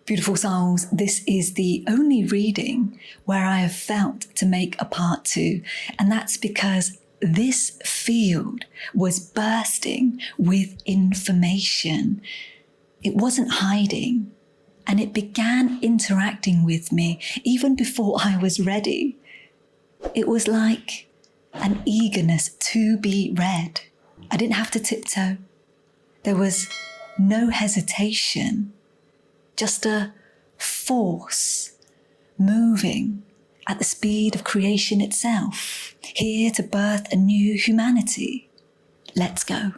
Beautiful souls, this is the only reading where I have felt to make a part 2, and that's because this field was bursting with information. It wasn't hiding, and it began interacting with me even before I was ready. It was like an eagerness to be read. I didn't have to tiptoe. There was no hesitation. Just a force moving at the speed of creation itself, here to birth a new humanity. Let's go.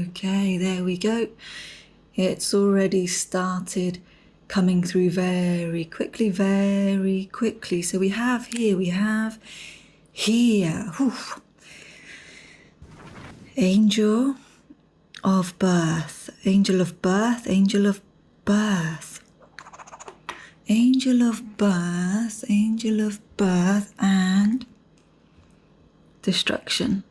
Okay, there we go. It's already started coming through very quickly. So we have here, angel of birth, angel of birth, angel of birth, angel of birth, angel of birth, and destruction.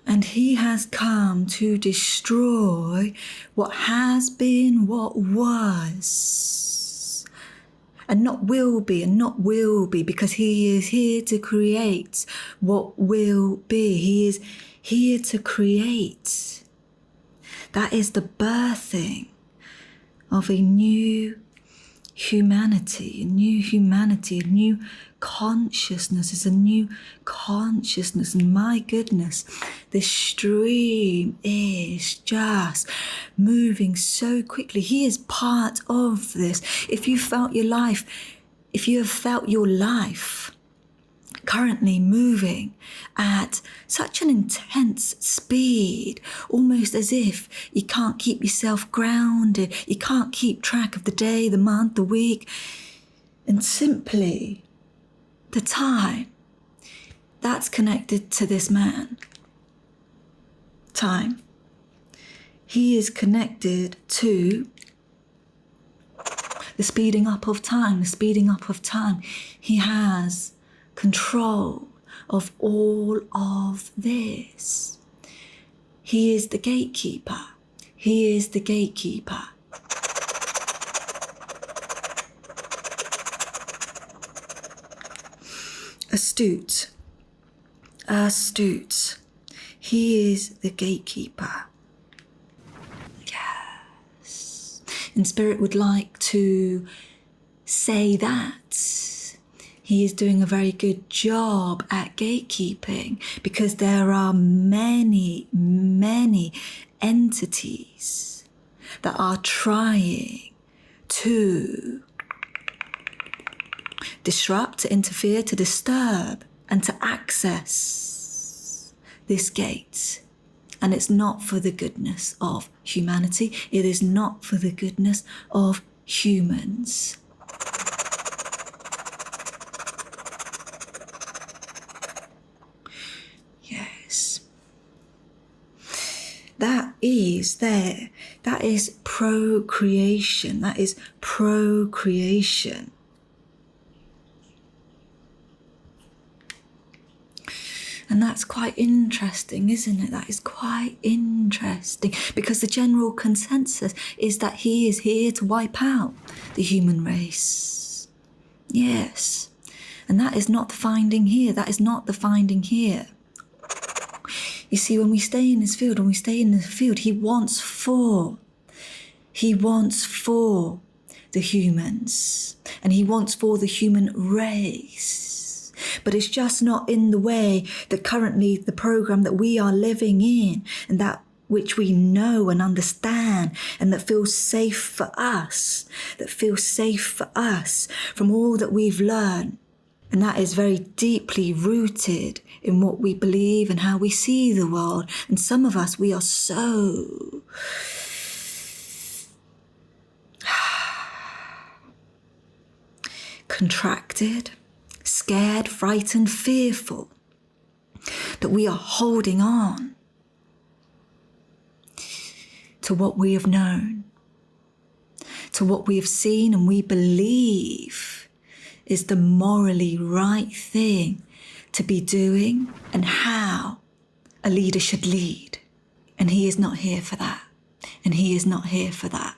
And he has come to destroy what has been, what was, and not will be, because he is here to create what will be. He is here to create. That is the birthing of a new humanity, a new consciousness. It's a new consciousness. And my goodness, this stream is just moving so quickly. He is part of this. If you have felt your life currently moving at such an intense speed, almost as if you can't keep yourself grounded, you can't keep track of the day, the month, the week, and simply the time, that's connected to this man. Time. He is connected to the speeding up of time, He has control of all of this. He is the gatekeeper. Astute. He is the gatekeeper. Yes. And Spirit would like to say that he is doing a very good job at gatekeeping, because there are many entities that are trying to disrupt, to interfere, to disturb, and to access this gate. And it's not for the goodness of humanity. It is not for the goodness of humans. Yes. That is there. That is procreation. And that's quite interesting, isn't it? That is quite interesting, because the general consensus is that he is here to wipe out the human race. Yes. And that is not the finding here. You see, when we stay in this field, he wants for the humans, and he wants for the human race. But it's just not in the way that currently the program that we are living in, and that which we know and understand, and that feels safe for us, from all that we've learned. And that is very deeply rooted in what we believe and how we see the world. And some of us, we are so contracted, scared, frightened, fearful, that we are holding on to what we have known, to what we have seen and we believe is the morally right thing to be doing and how a leader should lead. And he is not here for that. And he is not here for that.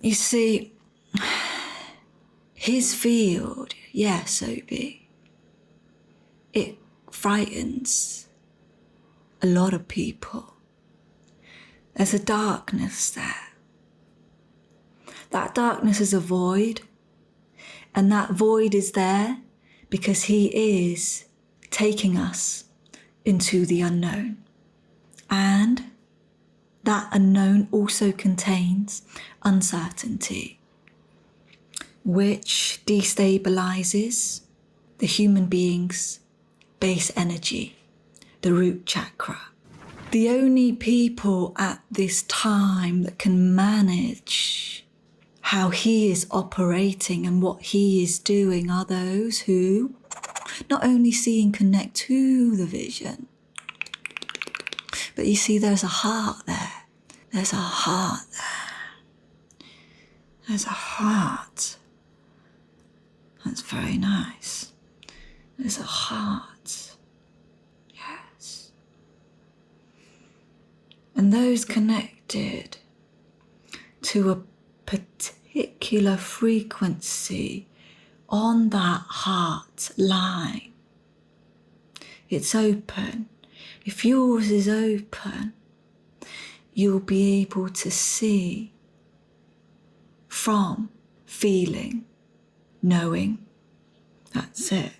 You see, his field, yes, Obi, it frightens a lot of people. There's a darkness there. That darkness is a void, and that void is there because he is taking us into the unknown. And that unknown also contains uncertainty, which destabilizes the human being's base energy, the root chakra. The only people at this time that can manage how he is operating and what he is doing are those who not only see and connect to the vision, but you see there's a heart there. There's a heart there. There's a heart. That's very nice. There's a heart. Yes. And those connected to a particular frequency on that heart line, it's open. If yours is open, you'll be able to see from feeling, knowing. That's it.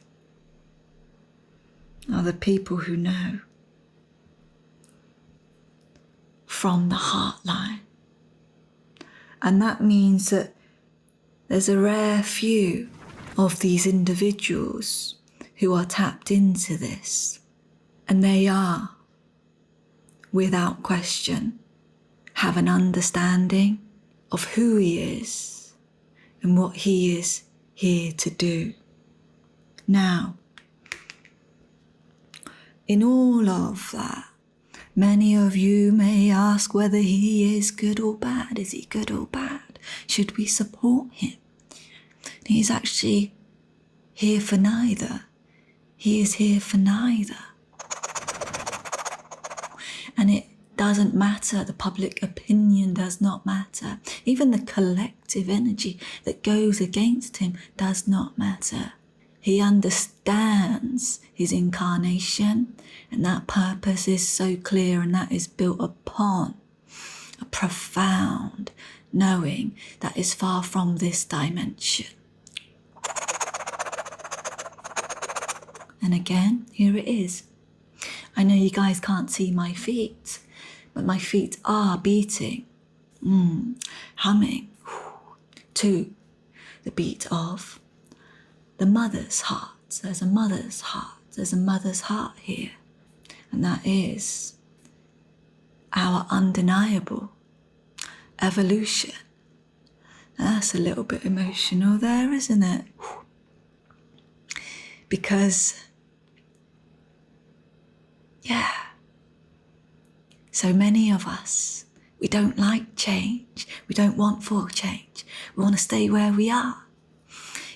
Are the people who know from the heart line. And that means that there's a rare few of these individuals who are tapped into this. And they are, without question, have an understanding of who he is and what he is here to do. Now, in all of that, many of you may ask whether he is good or bad. Is he good or bad? Should we support him? He's actually here for neither. He is here for neither. And it doesn't matter. The public opinion does not matter. Even the collective energy that goes against him does not matter. He understands his incarnation, and that purpose is so clear, and that is built upon a profound knowing that is far from this dimension. And again, here it is. I know you guys can't see my feet, but my feet are beating, humming to the beat of the mother's heart. There's a mother's heart. There's a mother's heart here. And that is our undeniable evolution. That's a little bit emotional there, isn't it? Because, yeah, so many of us, we don't like change. We don't want for change. We want to stay where we are.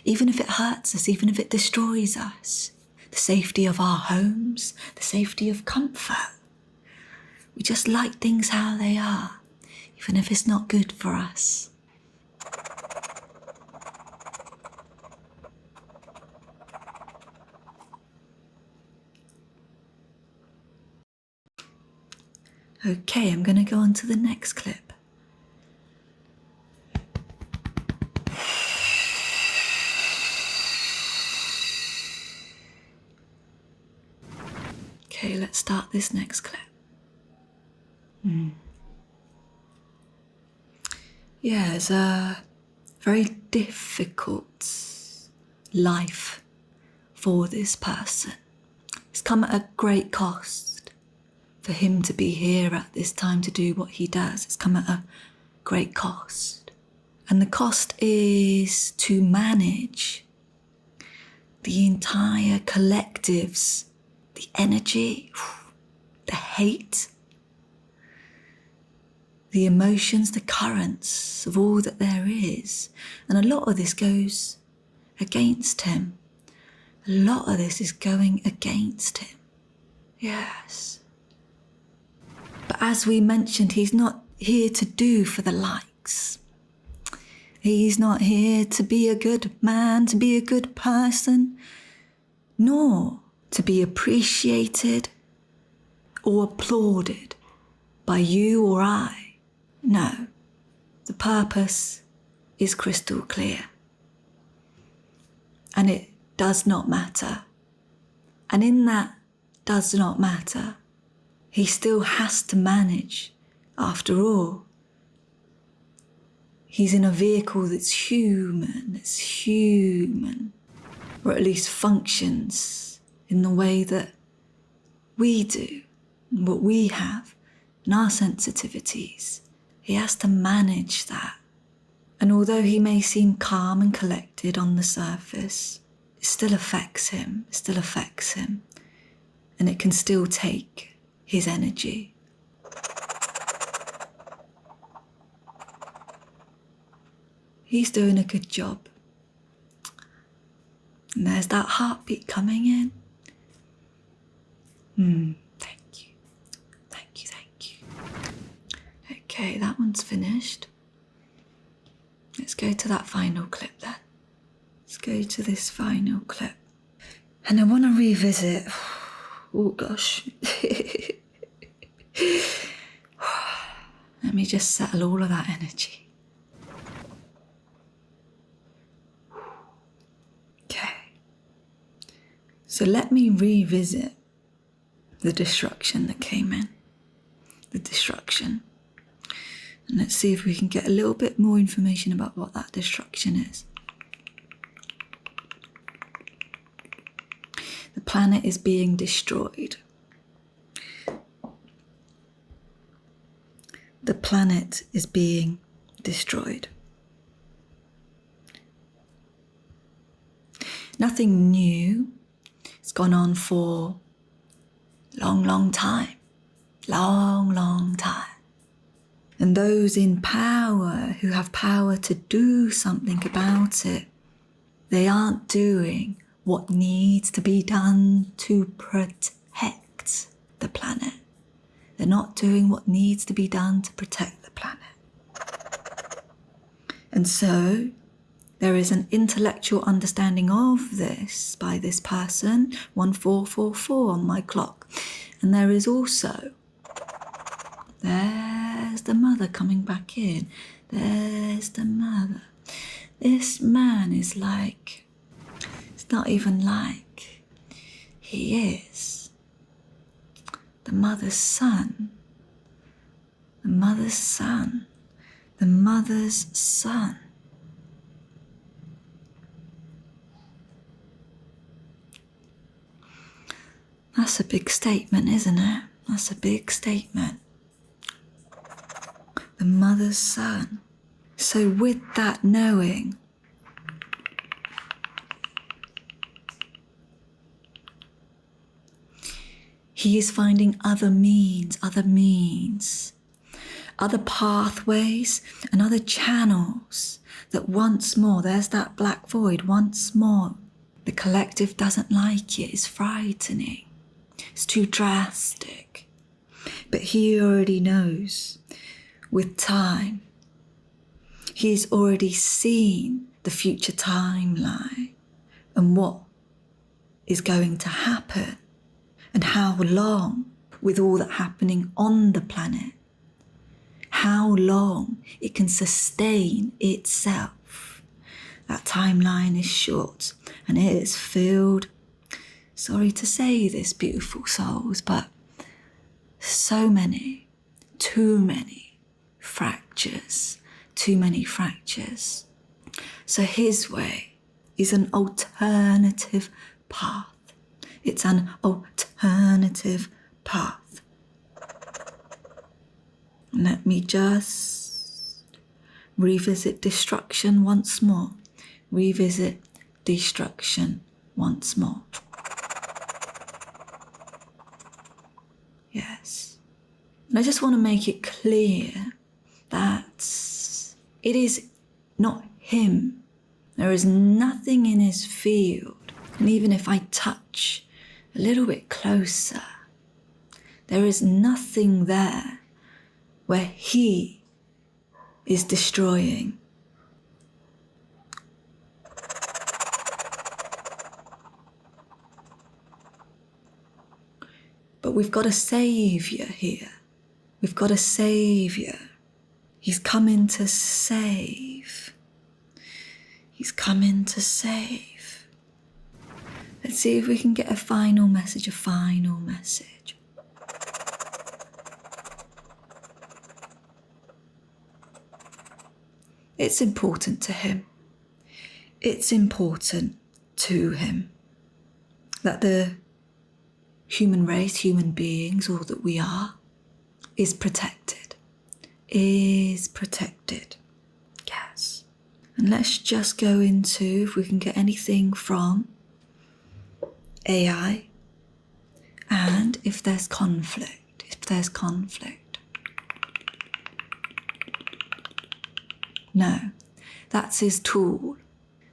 Even if it hurts us, even if it destroys us. The safety of our homes, the safety of comfort. We just like things how they are, even if it's not good for us. Okay, I'm going to go on to the next clip. Okay, let's start this next clip. Yeah, it's a very difficult life for this person. It's come at a great cost for him to be here at this time to do what he does. It's come at a great cost. And the cost is to manage the entire collectives, the energy, the hate, the emotions, the currents of all that there is. And a lot of this goes against him. A lot of this is going against him. Yes. But as we mentioned, he's not here to do for the likes. He's not here to be a good man, to be a good person, nor to be appreciated or applauded by you or I. No, the purpose is crystal clear. And it does not matter. And in that does not matter, he still has to manage. After all, he's in a vehicle that's human, or at least functions in the way that we do, and what we have, and our sensitivities. He has to manage that. And although he may seem calm and collected on the surface, it still affects him, and it can still take his energy. He's doing a good job. And there's that heartbeat coming in. Thank you. Okay, that one's finished. Let's go to that final clip then. Let's go to this final clip. And I want to revisit, oh gosh. Let me just settle all of that energy. So let me revisit the destruction that came in. The destruction. And let's see if we can get a little bit more information about what that destruction is. The planet is being destroyed. The planet is being destroyed. Nothing new. It's gone on for long time. And those in power who have power to do something about it, they aren't doing what needs to be done to protect the planet. They're not doing what needs to be done to protect the planet. And so there is an intellectual understanding of this by this person, 1444 on my clock. And there is also, there's the mother coming back in. There's the mother. This man is like, it's not even like, he is the mother's son. The mother's son. The mother's son. That's a big statement, isn't it? That's a big statement. The mother's son. So with that knowing, he is finding other means, other pathways and other channels that once more, there's that black void, once more, the collective doesn't like it, it's frightening. It's too drastic. But he already knows with time. He's already seen the future timeline and what is going to happen and how long with all that happening on the planet, how long it can sustain itself. That timeline is short and it is filled, sorry to say this, beautiful souls, but so many, too many fractures. So his way is an alternative path. It's an alternative path. Let me just revisit destruction once more. Revisit destruction once more. Yes. And I just want to make it clear that it is not him. There is nothing in his field. And even if I touch a little bit closer, there is nothing there where he is destroying. But we've got a saviour here. We've got a saviour. He's coming to save. He's coming to save. Let's see if we can get a final message, It's important to him. It's important to him that the human race, human beings, all that we are, is protected. Is protected. Yes. And let's just go into, if we can get anything from AI, and if there's conflict. No, that's his tool.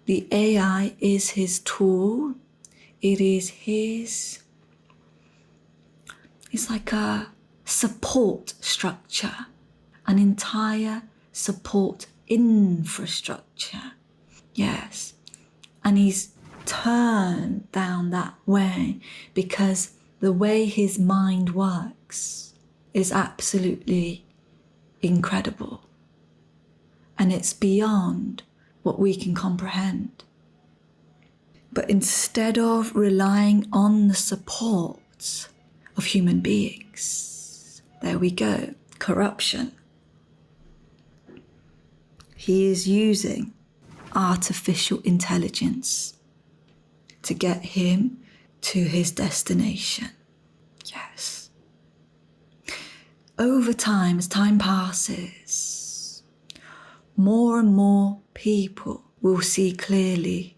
The AI is his tool. It is his, it's like a support structure, an entire support infrastructure. Yes. And he's turned down that way because the way his mind works is absolutely incredible. And it's beyond what we can comprehend. But instead of relying on the support of human beings, there we go, corruption. He is using artificial intelligence to get him to his destination. Yes. Over time, as time passes, more and more people will see clearly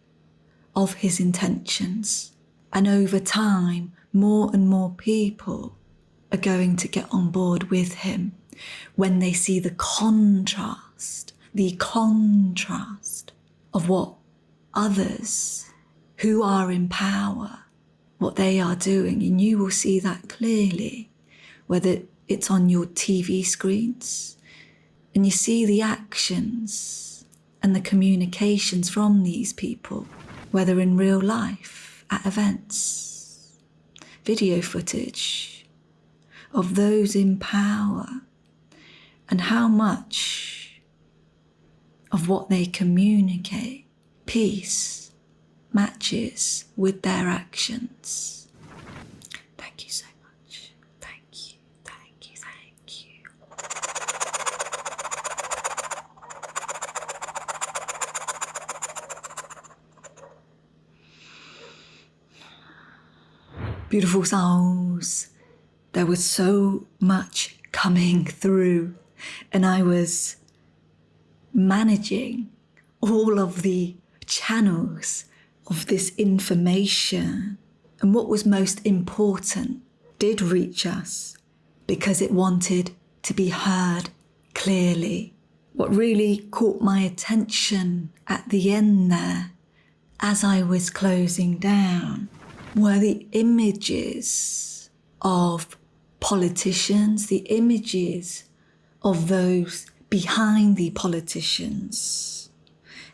of his intentions. And over time, more and more people are going to get on board with him when they see the contrast of what others who are in power, what they are doing. And you will see that clearly, whether it's on your TV screens, and you see the actions and the communications from these people, whether in real life, at events, video footage of those in power, and how much of what they communicate, peace, matches with their actions. Thank you so much. Thank you. Beautiful souls. There was so much coming through, and I was managing all of the channels of this information, and what was most important did reach us because it wanted to be heard clearly. What really caught my attention at the end there, as I was closing down, were the images of politicians, the images of those behind the politicians,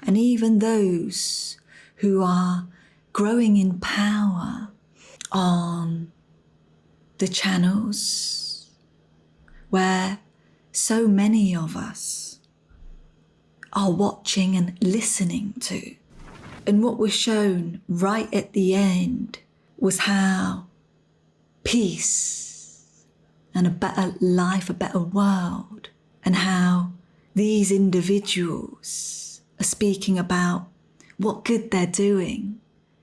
and even those who are growing in power on the channels where so many of us are watching and listening to. And what was shown right at the end was how peace and a better life, a better world, and how these individuals are speaking about what good they're doing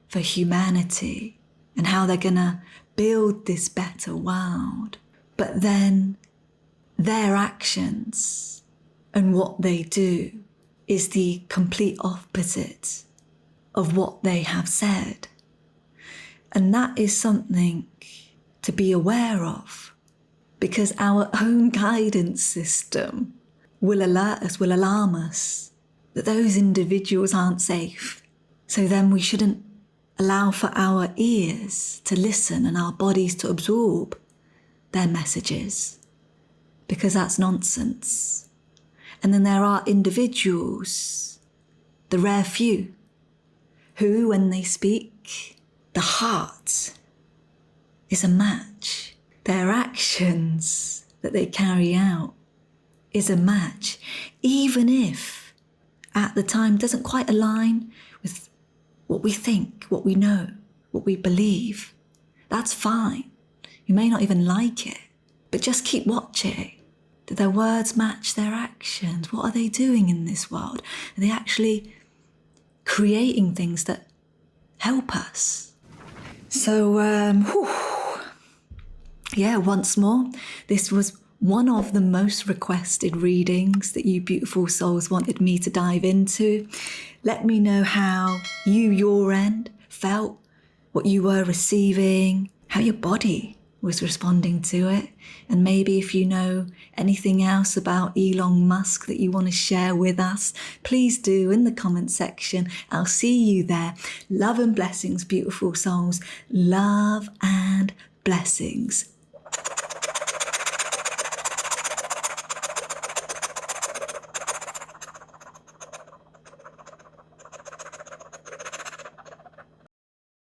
for humanity and how they're gonna build this better world. But then their actions And what they do is the complete opposite of what they have said. And that is something to be aware of, because our own guidance system will alert us, will alarm us that those individuals aren't safe. So then we shouldn't allow for our ears to listen and our bodies to absorb their messages, because that's nonsense. And then there are individuals, the rare few, who, when they speak, the heart is a match. Their actions that they carry out is a match, even if at the time doesn't quite align with what we think, what we know, what we believe. That's fine. You may not even like it, but just keep watching. Do their words match their actions? What are they doing in this world? Are they actually creating things that help us? So, once more, this was one of the most requested readings that you beautiful souls wanted me to dive into. Let me know how you, your end, felt, what you were receiving, how your body was responding to it. And maybe if you know anything else about Elon Musk that you want to share with us, please do in the comment section. I'll see you there. Love and blessings, beautiful souls. Love and blessings.